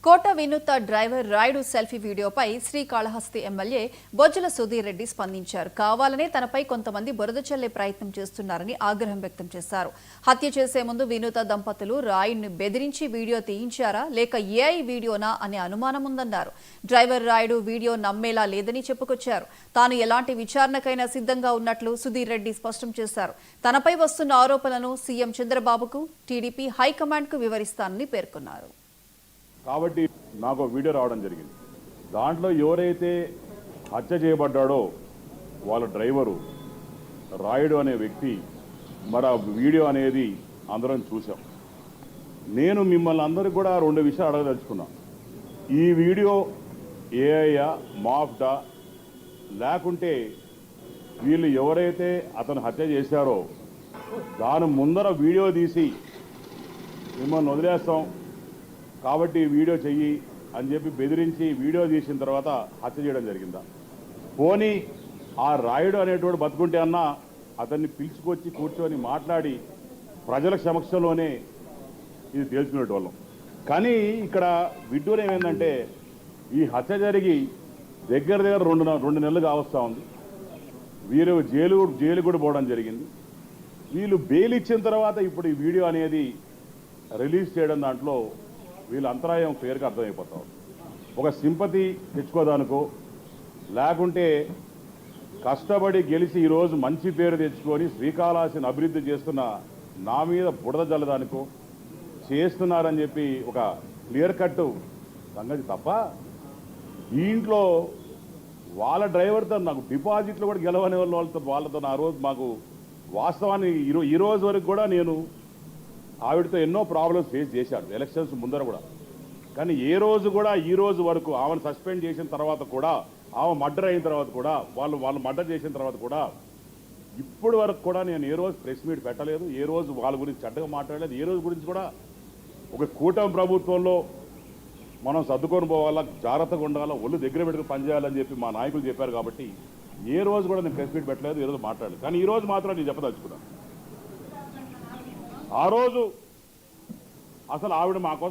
కోట వినూత driver Rayudu selfie వీడియోపై Srikalahasti MLA Bojjala Sudheer Reddy స్పందించారు. కావాలనే తనపై కొంతమంది బురద చల్లే ప్రయత్నం చేస్తున్నారని ఆగ్రహం వ్యక్తం చేశారు. హత్య చేసే ముందు వినూత దంపతులు రాయుడిని బెదిరించి వీడియో తీయించారా లేక ఏఐ వీడియోనా అనే అనుమానం ఉందన్నారు. డ్రైవర్ రాయుడు వీడియో నమ్మేలా లేదని చెప్పుకొచ్చారు. తాను ఎలాంటి విచారణకైనా సిద్ధంగా ఉన్నట్లు సుధీర్ రెడ్డి స్పష్టం చేశారు. తనపై వస్తున్న ఆరోపణలను సీఎం చంద్రబాబుకు టీడీపీ హైకమాండ్కు వివరిస్తానని పేర్కొన్నారు. కాబట్టి నాకు వీడియో రావడం జరిగింది. దాంట్లో ఎవరైతే హత్య చేయబడ్డాడో వాళ్ళ డ్రైవరు రాయుడు అనే వ్యక్తి మరి ఆ వీడియో అనేది అందరం చూసాం. నేను మిమ్మల్ని అందరూ కూడా రెండు విషయాలు అడగదలుచుకున్నా. ఈ వీడియో ఏఐయా మాఫ్డా లేకుంటే వీళ్ళు ఎవరైతే అతను హత్య చేశారో దాని ముందర వీడియో తీసి మిమ్మల్ని వదిలేస్తాం కాబట్టి వీడియో చెయ్యి అని చెప్పి బెదిరించి వీడియో తీసిన తర్వాత హత్య చేయడం జరిగిందా? పోనీ ఆ రాయుడు అనేటువంటి బతుకుంటే అన్నా అతన్ని పిలుచుకొచ్చి కూర్చొని మాట్లాడి ప్రజల సమక్షంలోనే ఇది తేల్చుకునేటి వాళ్ళం. కానీ ఇక్కడ విడ్డూరం ఏమైందంటే ఈ హత్య జరిగి దగ్గర రెండు నెలలు కావస్తూ ఉంది. వీరు జైలు కూడా పోవడం జరిగింది. వీళ్ళు బెయిల్ ఇచ్చిన తర్వాత ఇప్పుడు ఈ వీడియో అనేది రిలీజ్ చేయడం దాంట్లో వీళ్ళ అంతరాయం క్లియర్గా అర్థమైపోతాం. ఒక సింపతి తెచ్చుకోదానికో లేకుంటే కష్టపడి గెలిచి ఈరోజు మంచి పేరు తెచ్చుకొని శ్రీకాళహస్తిని అభివృద్ధి చేస్తున్న నా మీద బుడద జల్లదానికో చేస్తున్నారని చెప్పి ఒక క్లియర్ కట్ సంగతి తప్ప దీంట్లో వాళ్ళ డ్రైవర్తో నాకు డిపాజిట్లు కూడా గెలవని వాళ్ళతో ఆ రోజు మాకు వాస్తవాన్ని ఈ రోజు వరకు కూడా నేను ఆవిడతో ఎన్నో ప్రాబ్లమ్స్ ఫేస్ చేశాడు ఎలక్షన్స్ ముందర కూడా. కానీ ఏ రోజు కూడా ఈ రోజు వరకు ఆమెను సస్పెండ్ చేసిన తర్వాత కూడా ఆమె మర్డర్ అయిన తర్వాత కూడా వాళ్ళు మర్డర్ చేసిన తర్వాత కూడా ఇప్పటి వరకు కూడా నేను ఏ రోజు ప్రెస్ మీట్ పెట్టలేదు. ఏ రోజు వాళ్ళ గురించి చెడ్డగా మాట్లాడలేదు. ఏ రోజు గురించి కూడా ఒక కూటమి ప్రభుత్వంలో మనం సర్దుకొని పోవాలా, జాగ్రత్తగా ఉండాలా, ఒళ్ళు దగ్గర పెట్టుకుని పనిచేయాలని చెప్పి మా నాయకులు చెప్పారు. కాబట్టి ఏ రోజు కూడా నేను ప్రెస్ మీట్ పెట్టలేదు, ఏ రోజు మాట్లాడలేదు. కానీ ఈ రోజు మాత్రం నేను చెప్పదలుచుకున్నాను. ఆ రోజు అసలు ఆవిడ మా కోసం